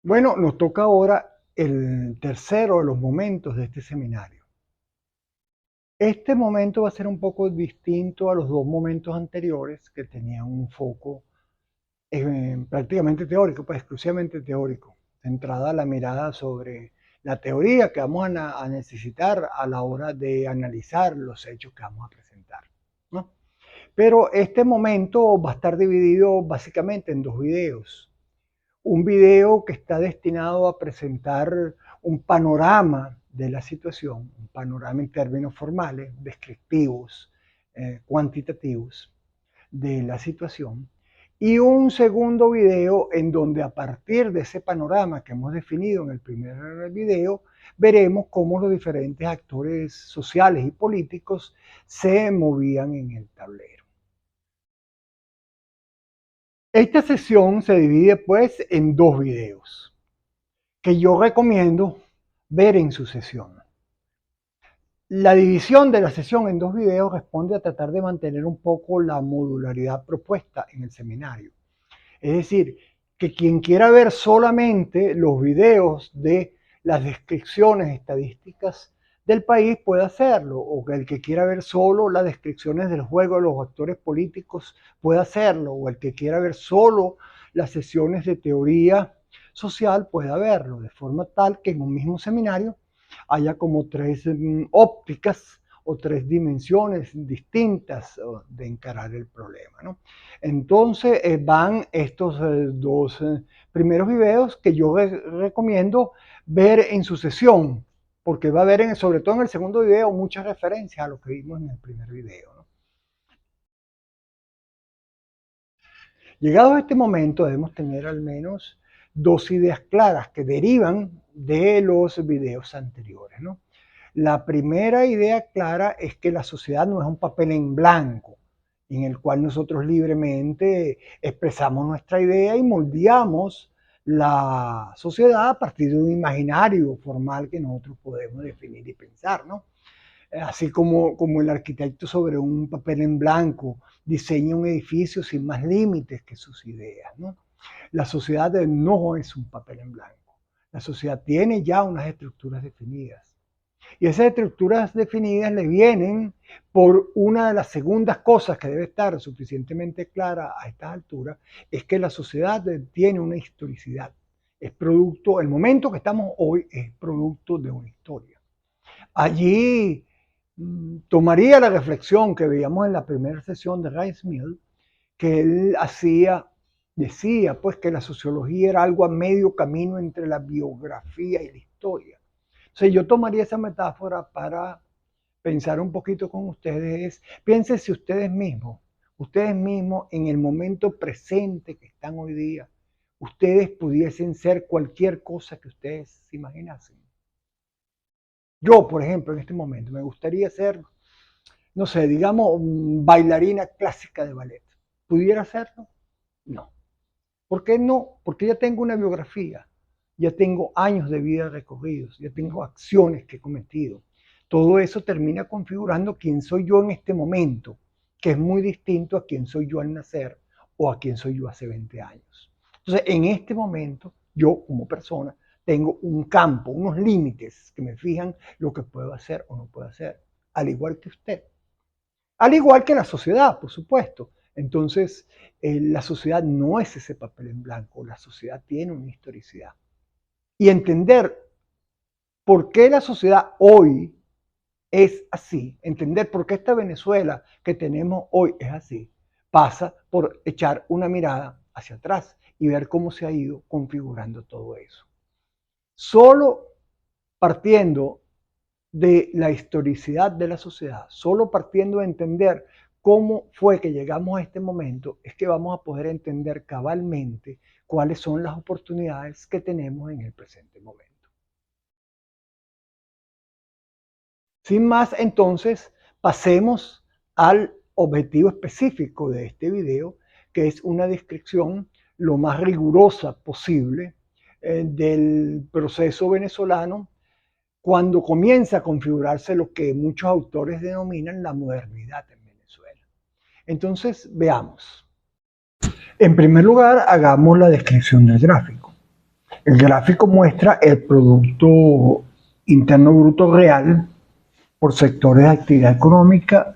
Bueno, nos toca ahora el tercero de los momentos de este seminario. Este momento va a ser un poco distinto a los dos momentos anteriores que tenían un foco prácticamente teórico, pues exclusivamente teórico, centrada la mirada sobre la teoría que vamos a necesitar a la hora de analizar los hechos que vamos a presentar, ¿no? Pero este momento va a estar dividido básicamente en dos videos. Un video que está destinado a presentar un panorama de la situación, un panorama en términos formales, descriptivos, cuantitativos de la situación, y un segundo video en donde a partir de ese panorama que hemos definido en el primer video, veremos cómo los diferentes actores sociales y políticos se movían en el tablero. Esta sesión se divide pues en dos videos que yo recomiendo ver en sucesión. La división de la sesión en dos videos responde a tratar de mantener un poco la modularidad propuesta en el seminario. Es decir, que quien quiera ver solamente los videos de las descripciones estadísticas del país puede hacerlo, o que el que quiera ver solo las descripciones del juego de los actores políticos puede hacerlo, o el que quiera ver solo las sesiones de teoría social pueda verlo, de forma tal que en un mismo seminario haya como tres ópticas o tres dimensiones distintas de encarar el problema, ¿no? Entonces van estos dos primeros videos que yo recomiendo ver en sucesión, porque va a haber, sobre todo en el segundo video, muchas referencias a lo que vimos en el primer video, ¿no? Llegado a este momento debemos tener al menos dos ideas claras que derivan de los videos anteriores, ¿no? La primera idea clara es que la sociedad no es un papel en blanco en el cual nosotros libremente expresamos nuestra idea y moldeamos la sociedad a partir de un imaginario formal que nosotros podemos definir y pensar, ¿no? Así como el arquitecto sobre un papel en blanco diseña un edificio sin más límites que sus ideas, ¿no? La sociedad no es un papel en blanco. La sociedad tiene ya unas estructuras definidas. Y esas estructuras definidas le vienen por una de las segundas cosas que debe estar suficientemente clara a estas alturas, es que la sociedad tiene una historicidad. Es producto, el momento que estamos hoy es producto de una historia. Allí tomaría la reflexión que veíamos en la primera sesión de Rice Mill, que él decía pues que la sociología era algo a medio camino entre la biografía y la historia. Entonces yo tomaría esa metáfora para pensar un poquito con ustedes. Piensen si ustedes mismos en el momento presente que están hoy día, ustedes pudiesen ser cualquier cosa que ustedes se imaginasen. Yo, por ejemplo, en este momento me gustaría ser, no sé, digamos, bailarina clásica de ballet. ¿Pudiera hacerlo? No. ¿Por qué no? Porque ya tengo una biografía, ya tengo años de vida recorridos, ya tengo acciones que he cometido. Todo eso termina configurando quién soy yo en este momento, que es muy distinto a quién soy yo al nacer o a quién soy yo hace 20 años. Entonces, en este momento, yo como persona tengo un campo, unos límites que me fijan lo que puedo hacer o no puedo hacer, al igual que usted. Al igual que la sociedad, por supuesto. Entonces, la sociedad no es ese papel en blanco, la sociedad tiene una historicidad. Y entender por qué la sociedad hoy es así, entender por qué esta Venezuela que tenemos hoy es así, pasa por echar una mirada hacia atrás y ver cómo se ha ido configurando todo eso. Solo partiendo de la historicidad de la sociedad, solo partiendo de entender cómo fue que llegamos a este momento, es que vamos a poder entender cabalmente cuáles son las oportunidades que tenemos en el presente momento. Sin más, entonces, pasemos al objetivo específico de este video, que es una descripción lo más rigurosa posible del proceso venezolano cuando comienza a configurarse lo que muchos autores denominan la modernidad en Venezuela. Entonces, veamos. En primer lugar, hagamos la descripción del gráfico. El gráfico muestra el Producto Interno Bruto real por sectores de actividad económica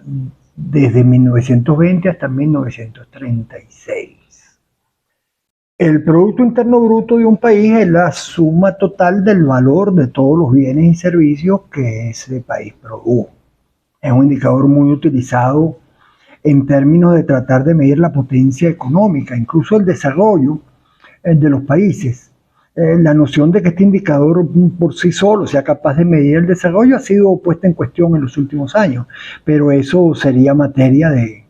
desde 1920 hasta 1936. El Producto Interno Bruto de un país es la suma total del valor de todos los bienes y servicios que ese país produjo. Es un indicador muy utilizado en términos de tratar de medir la potencia económica, incluso el desarrollo de los países. La noción de que este indicador por sí solo sea capaz de medir el desarrollo ha sido puesta en cuestión en los últimos años, pero eso sería materia de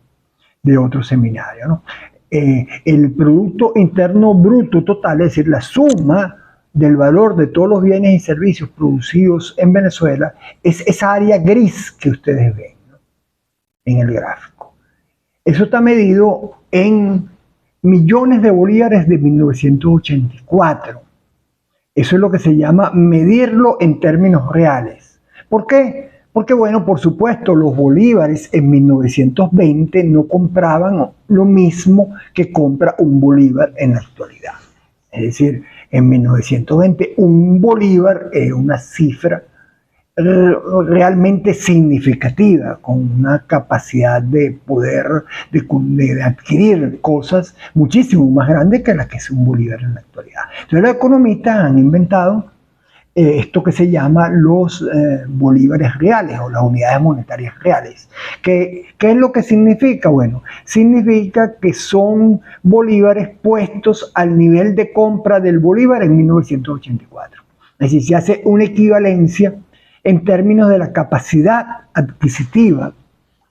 otro seminario, ¿no? El Producto Interno Bruto total, es decir, la suma del valor de todos los bienes y servicios producidos en Venezuela, es esa área gris que ustedes ven, ¿no?, en el gráfico. Eso está medido en millones de bolívares de 1984. Eso es lo que se llama medirlo en términos reales. ¿Por qué? Porque, bueno, por supuesto, los bolívares en 1920 no compraban lo mismo que compra un bolívar en la actualidad. Es decir, en 1920 un bolívar era una cifra realmente significativa, con una capacidad de poder de adquirir cosas muchísimo más grandes que la que es un bolívar en la actualidad. Entonces los economistas han inventado esto que se llama los bolívares reales o las unidades monetarias reales. ¿Qué es lo que significa? Bueno, significa que son bolívares puestos al nivel de compra del bolívar en 1984. Es decir, se hace una equivalencia en términos de la capacidad adquisitiva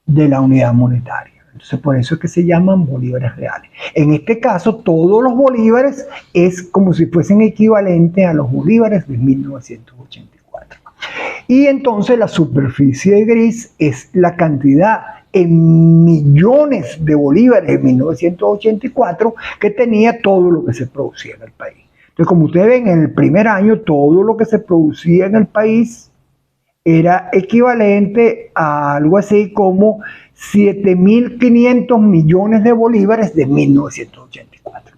de la unidad monetaria. Entonces, por eso es que se llaman bolívares reales. En este caso, todos los bolívares es como si fuesen equivalentes a los bolívares de 1984. Y entonces la superficie gris es la cantidad en millones de bolívares en 1984 que tenía todo lo que se producía en el país. Entonces, como ustedes ven, en el primer año todo lo que se producía en el país era equivalente a algo así como 7.500 millones de bolívares de 1984.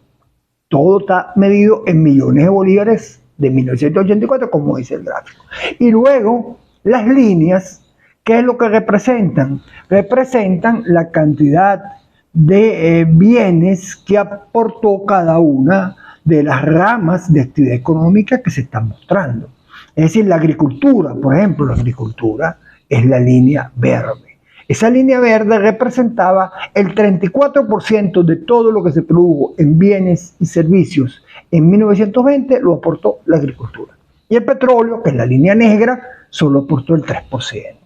Todo está medido en millones de bolívares de 1984, como dice el gráfico. Y luego, las líneas, ¿qué es lo que representan? Representan la cantidad de bienes que aportó cada una de las ramas de actividad económica que se están mostrando. Es decir, la agricultura, por ejemplo, la agricultura es la línea verde. Esa línea verde representaba el 34% de todo lo que se produjo en bienes y servicios en 1920, lo aportó la agricultura. Y el petróleo, que es la línea negra, solo aportó el 3%.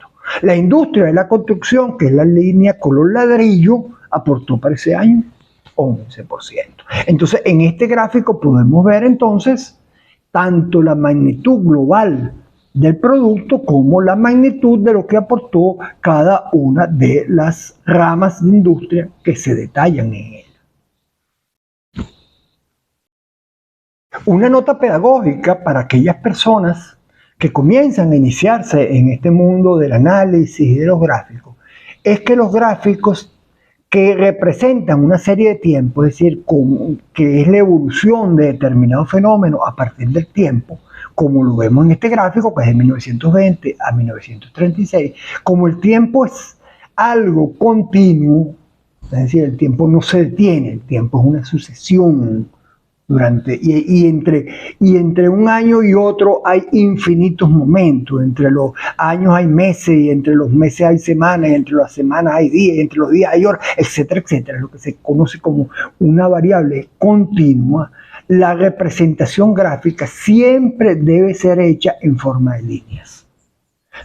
La industria de la construcción, que es la línea color ladrillo, aportó para ese año 11%. Entonces, en este gráfico podemos ver entonces tanto la magnitud global del producto como la magnitud de lo que aportó cada una de las ramas de industria que se detallan en él. Una nota pedagógica para aquellas personas que comienzan a iniciarse en este mundo del análisis y de los gráficos es que los gráficos que representan una serie de tiempo, es decir, que es la evolución de determinados fenómenos a partir del tiempo, como lo vemos en este gráfico, que es de 1920 a 1936, como el tiempo es algo continuo, es decir, el tiempo no se detiene, el tiempo es una sucesión entre un año y otro hay infinitos momentos. Entre los años hay meses, y entre los meses hay semanas, y entre las semanas hay días, y entre los días hay horas, etcétera, etcétera. Lo que se conoce como una variable continua. La representación gráfica siempre debe ser hecha en forma de líneas.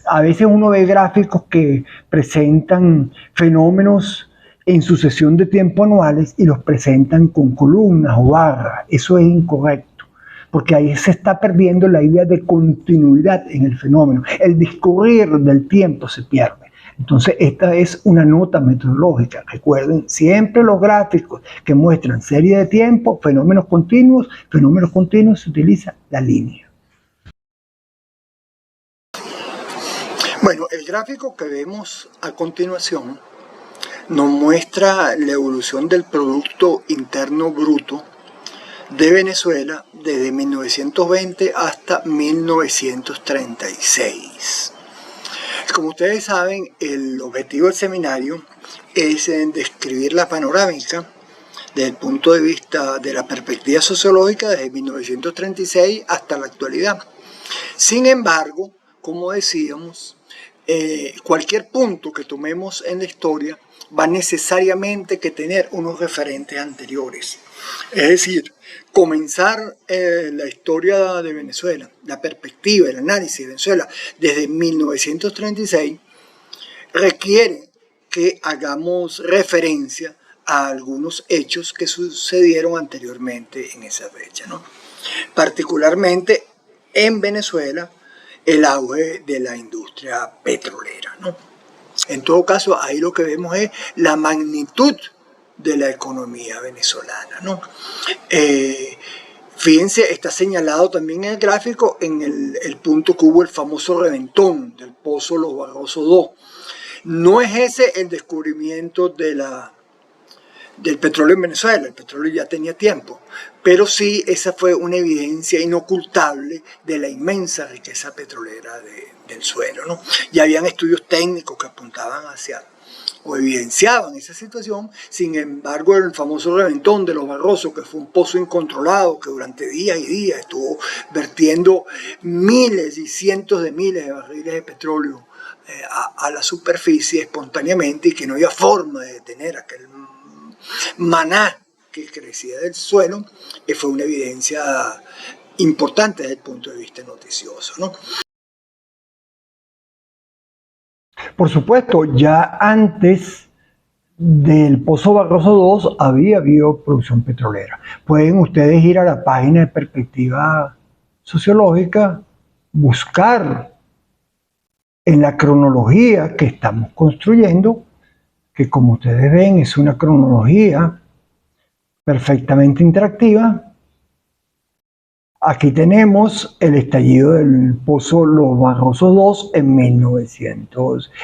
A veces uno ve gráficos que presentan fenómenos en sucesión de tiempo anuales y los presentan con columnas o barras. Eso es incorrecto, porque ahí se está perdiendo la idea de continuidad en el fenómeno. El discurrir del tiempo se pierde. Entonces, esta es una nota metodológica. Recuerden, siempre los gráficos que muestran serie de tiempo, fenómenos continuos se utiliza la línea. Bueno, el gráfico que vemos a continuación nos muestra la evolución del Producto Interno Bruto de Venezuela desde 1920 hasta 1936. Como ustedes saben, el objetivo del seminario es describir la panorámica desde el punto de vista de la perspectiva sociológica desde 1936 hasta la actualidad. Sin embargo, como decíamos, cualquier punto que tomemos en la historia va necesariamente que tener unos referentes anteriores. Es decir, comenzar la historia de Venezuela, la perspectiva, el análisis de Venezuela desde 1936 requiere que hagamos referencia a algunos hechos que sucedieron anteriormente en esa fecha, ¿no? Particularmente en Venezuela, el auge de la industria petrolera, ¿no? En todo caso, ahí lo que vemos es la magnitud de la economía venezolana, ¿no? Fíjense, está señalado también en el gráfico en el punto que hubo el famoso reventón del pozo Los Barrosos II. No es ese el descubrimiento del petróleo en Venezuela, el petróleo ya tenía tiempo, pero sí esa fue una evidencia inocultable de la inmensa riqueza petrolera del suelo, ¿no? Ya habían estudios técnicos que apuntaban hacia o evidenciaban esa situación. Sin embargo, el famoso reventón de Los Barrosos, que fue un pozo incontrolado que durante días y días estuvo vertiendo miles y cientos de miles de barriles de petróleo a la superficie espontáneamente, y que no había forma de detener aquel maná que crecía del suelo, fue una evidencia importante desde el punto de vista noticioso, ¿no? Por supuesto, ya antes del Pozo Barroso II había habido producción petrolera. Pueden ustedes ir a la página de Perspectiva Sociológica, buscar en la cronología que estamos construyendo, que como ustedes ven es una cronología perfectamente interactiva. Aquí tenemos el estallido del Pozo Los Barrosos II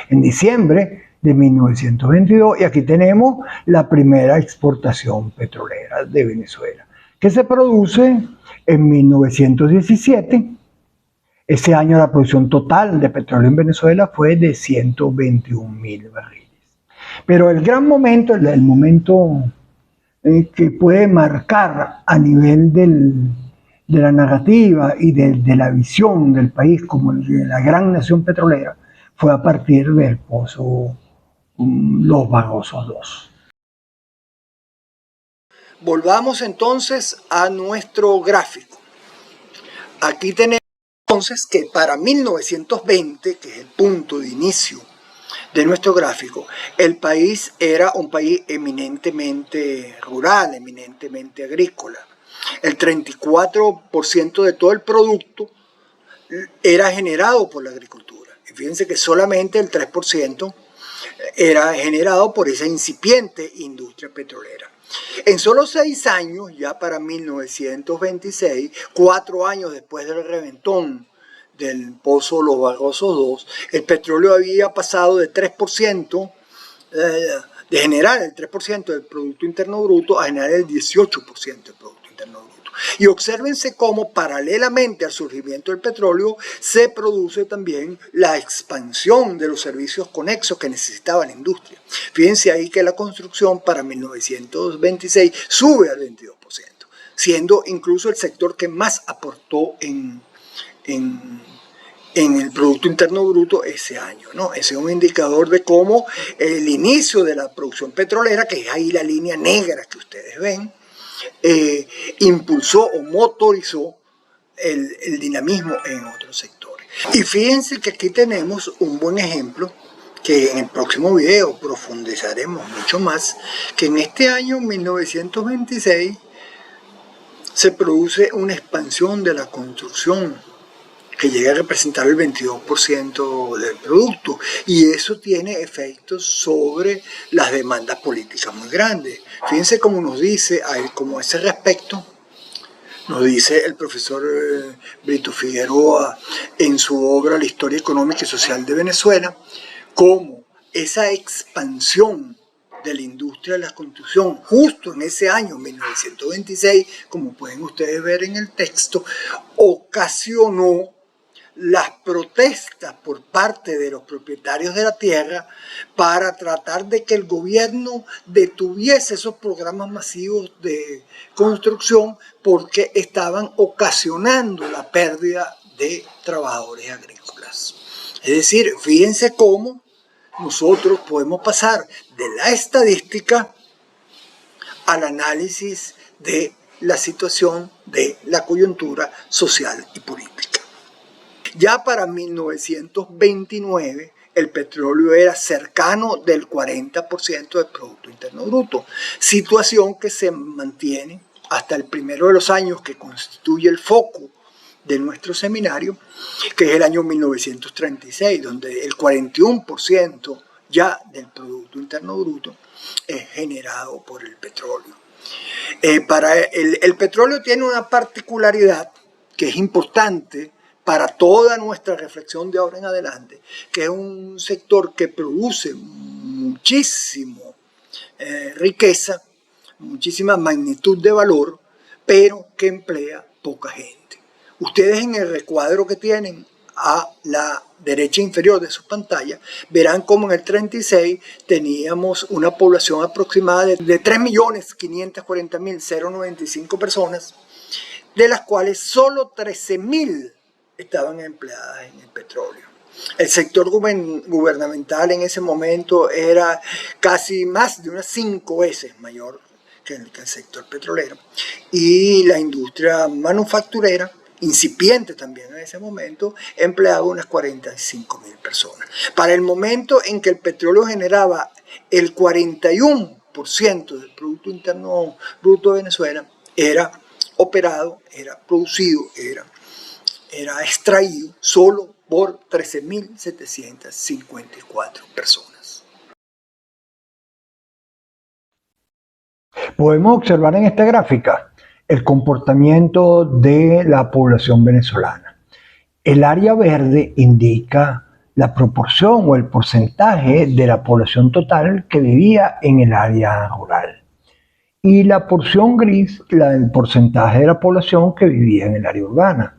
en diciembre de 1922, y aquí tenemos la primera exportación petrolera de Venezuela, que se produce en 1917. Ese año la producción total de petróleo en Venezuela fue de 121.000 barriles. Pero el gran momento, el momento que puede marcar a nivel de la narrativa y de la visión del país como de la gran nación petrolera, fue a partir del Pozo Los Barrosos II. Volvamos entonces a nuestro gráfico. Aquí tenemos entonces que para 1920, que es el punto de inicio de nuestro gráfico, el país era un país eminentemente rural, eminentemente agrícola. El 34% de todo el producto era generado por la agricultura. Y fíjense que solamente el 3% era generado por esa incipiente industria petrolera. En solo 6 años, ya para 1926, 4 años después del reventón del Pozo Los Barrosos II, el petróleo había pasado de 3%, de generar el 3% del Producto Interno Bruto, a generar el 18% del Producto Interno Bruto. Y obsérvense cómo paralelamente al surgimiento del petróleo se produce también la expansión de los servicios conexos que necesitaba la industria. Fíjense ahí que la construcción para 1926 sube al 22%, siendo incluso el sector que más aportó en el Producto Interno Bruto ese año, ¿no? Ese es un indicador de cómo el inicio de la producción petrolera, que es ahí la línea negra que ustedes ven, impulsó o motorizó el dinamismo en otros sectores. Y fíjense que aquí tenemos un buen ejemplo que en el próximo video profundizaremos mucho más, que en este año 1926 se produce una expansión de la construcción que llega a representar el 22% del producto, y eso tiene efectos sobre las demandas políticas muy grandes. Fíjense cómo nos dice, como a ese respecto, nos dice el profesor Brito Figueroa en su obra La historia económica y social de Venezuela, cómo esa expansión de la industria de la construcción, justo en ese año 1926, como pueden ustedes ver en el texto, ocasionó las protestas por parte de los propietarios de la tierra para tratar de que el gobierno detuviese esos programas masivos de construcción porque estaban ocasionando la pérdida de trabajadores agrícolas. Es decir, fíjense cómo nosotros podemos pasar de la estadística al análisis de la situación de la coyuntura social y política. Ya para 1929 el petróleo era cercano del 40% del Producto Interno Bruto, situación que se mantiene hasta el primero de los años que constituye el foco de nuestro seminario, que es el año 1936, donde el 41% ya del Producto Interno Bruto es generado por el petróleo. El petróleo tiene una particularidad que es importante para toda nuestra reflexión de ahora en adelante, que es un sector que produce muchísimo riqueza, muchísima magnitud de valor, pero que emplea poca gente. Ustedes en el recuadro que tienen a la derecha inferior de su pantalla verán como en el 36 teníamos una población aproximada de 3.540.095 personas, de las cuales solo 13.000 estaban empleadas en el petróleo. El sector gubernamental en ese momento era casi más de unas 5 veces mayor que el sector petrolero, y la industria manufacturera, incipiente también en ese momento, empleaba unas 45.000 personas. Para el momento en que el petróleo generaba el 41% del Producto Interno Bruto de Venezuela, era operado, era producido, era extraído solo por 13.754 personas. Podemos observar en esta gráfica el comportamiento de la población venezolana. El área verde indica la proporción o el porcentaje de la población total que vivía en el área rural. Y la porción gris, el porcentaje de la población que vivía en el área urbana.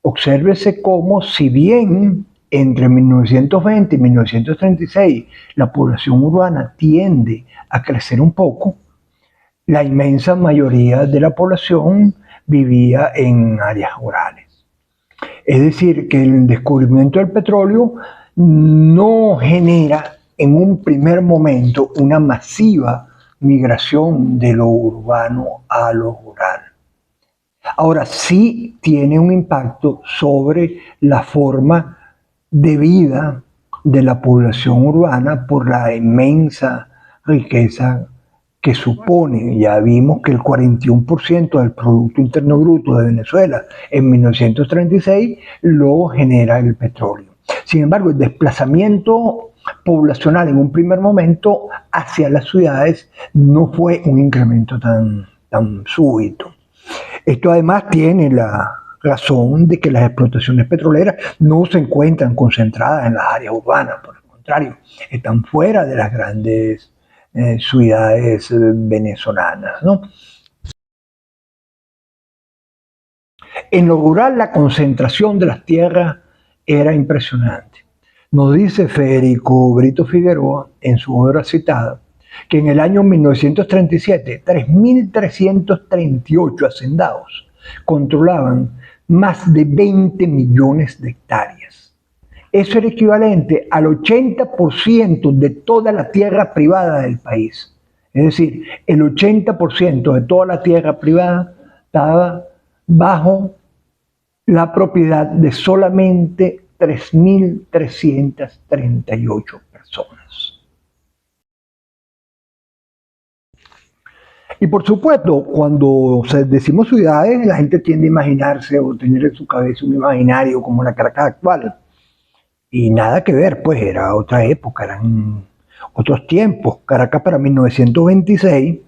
Obsérvese cómo, si bien entre 1920 y 1936 la población urbana tiende a crecer un poco, la inmensa mayoría de la población vivía en áreas rurales. Es decir, que el descubrimiento del petróleo no genera en un primer momento una masiva migración de lo urbano a lo rural. Ahora sí tiene un impacto sobre la forma de vida de la población urbana por la inmensa riqueza que supone. Ya vimos que el 41% del Producto Interno Bruto de Venezuela en 1936 lo genera el petróleo. Sin embargo, el desplazamiento poblacional en un primer momento hacia las ciudades no fue un incremento tan súbito. Esto además tiene la razón de que las explotaciones petroleras no se encuentran concentradas en las áreas urbanas, por el contrario, están fuera de las grandes ciudades venezolanas, ¿no? En lo rural la concentración de las tierras era impresionante. Nos dice Federico Brito Figueroa en su obra citada que en el año 1937 3.338 hacendados controlaban más de 20 millones de hectáreas. Eso era equivalente al 80% de toda la tierra privada del país. Es decir, el 80% de toda la tierra privada estaba bajo la propiedad de solamente 3.338 personas. Y por supuesto, cuando decimos ciudades, la gente tiende a imaginarse o tener en su cabeza un imaginario como la Caracas actual. Y nada que ver, pues era otra época, eran otros tiempos. Caracas para 1926,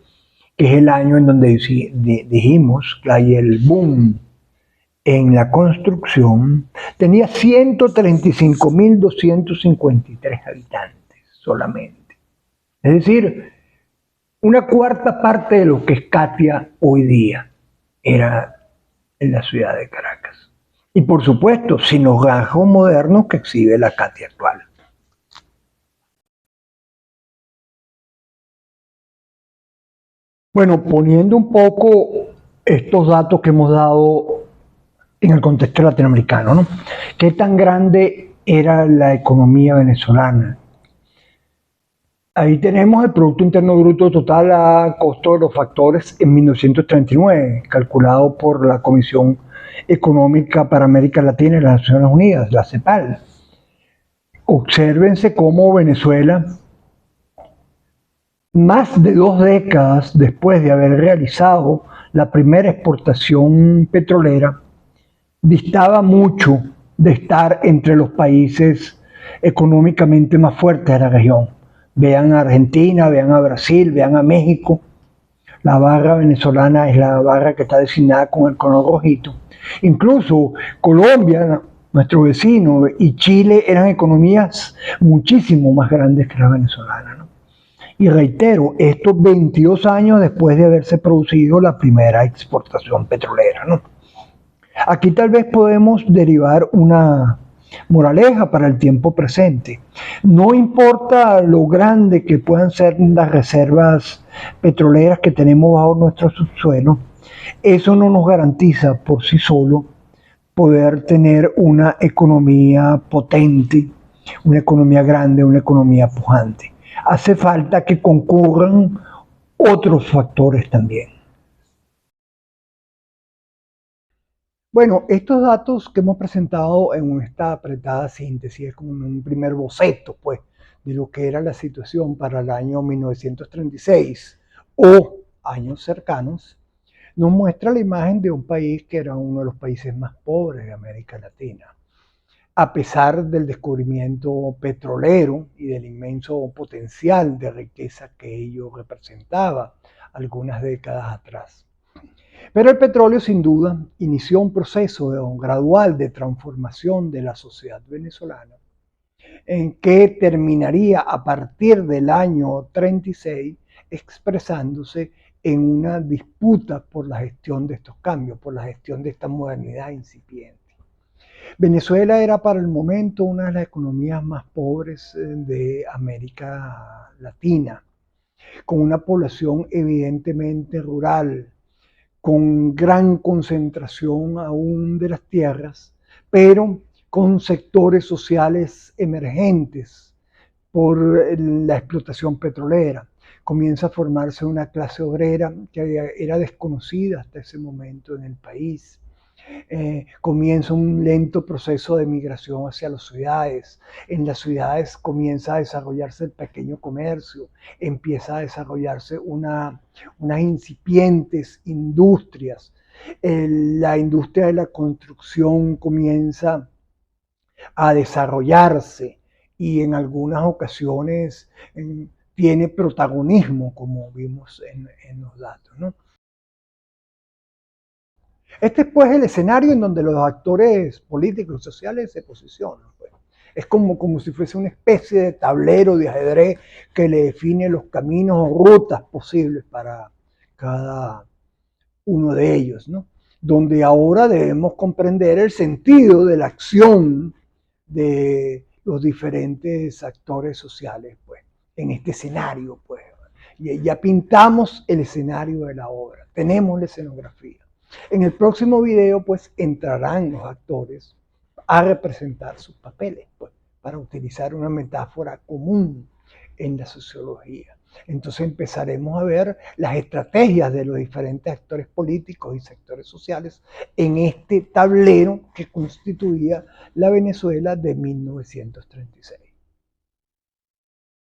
que es el año en donde dijimos que hay el boom en la construcción, tenía 135.253 habitantes solamente. Es decir, una cuarta parte de lo que es Catia hoy día era en la ciudad de Caracas. Y por supuesto, sin los rasgos modernos que exhibe la Catia actual. Bueno, poniendo un poco estos datos que hemos dado en el contexto latinoamericano, ¿no? ¿Qué tan grande era la economía venezolana? Ahí tenemos el Producto Interno Bruto total a costo de los factores en 1939, calculado por la Comisión Económica para América Latina y las Naciones Unidas, la CEPAL. Obsérvense cómo Venezuela, más de 2 décadas después de haber realizado la primera exportación petrolera, distaba mucho de estar entre los países económicamente más fuertes de la región. Vean a Argentina, vean a Brasil, vean a México. La barra venezolana es la barra que está designada con el color rojito. Incluso Colombia, nuestro vecino, y Chile eran economías muchísimo más grandes que la venezolana, ¿no? Y reitero, estos 22 años después de haberse producido la primera exportación petrolera, ¿no? Aquí tal vez podemos derivar una moraleja para el tiempo presente. No importa lo grande que puedan ser las reservas petroleras que tenemos bajo nuestro subsuelo, eso no nos garantiza por sí solo poder tener una economía potente, una economía grande, una economía pujante. Hace falta que concurran otros factores también. Bueno, estos datos que hemos presentado en esta apretada síntesis es como un primer boceto, pues, de lo que era la situación para el año 1936 o años cercanos, nos muestra la imagen de un país que era uno de los países más pobres de América Latina. A pesar del descubrimiento petrolero y del inmenso potencial de riqueza que ello representaba algunas décadas atrás. Pero el petróleo sin duda inició un proceso gradual de transformación de la sociedad venezolana, en que terminaría a partir del año 36 expresándose en una disputa por la gestión de estos cambios, por la gestión de esta modernidad incipiente. Venezuela era para el momento una de las economías más pobres de América Latina, con una población evidentemente rural, con gran concentración aún de las tierras, pero con sectores sociales emergentes por la explotación petrolera. Comienza a formarse una clase obrera que era desconocida hasta ese momento en el país. Comienza un lento proceso de migración hacia las ciudades. En las ciudades comienza a desarrollarse el pequeño comercio, empieza a desarrollarse unas incipientes industrias. La industria de la construcción comienza a desarrollarse y en algunas ocasiones tiene protagonismo, como vimos en los datos, ¿no? Este es pues el escenario en donde los actores políticos y sociales se posicionan. Pues. Es como si fuese una especie de tablero de ajedrez que le define los caminos o rutas posibles para cada uno de ellos, ¿no? Donde ahora debemos comprender el sentido de la acción de los diferentes actores sociales, pues, en este escenario, pues. Y ya pintamos el escenario de la obra, tenemos la escenografía. En el próximo video, pues, entrarán los actores a representar sus papeles, pues, para utilizar una metáfora común en la sociología. Entonces empezaremos a ver las estrategias de los diferentes actores políticos y sectores sociales en este tablero que constituía la Venezuela de 1936.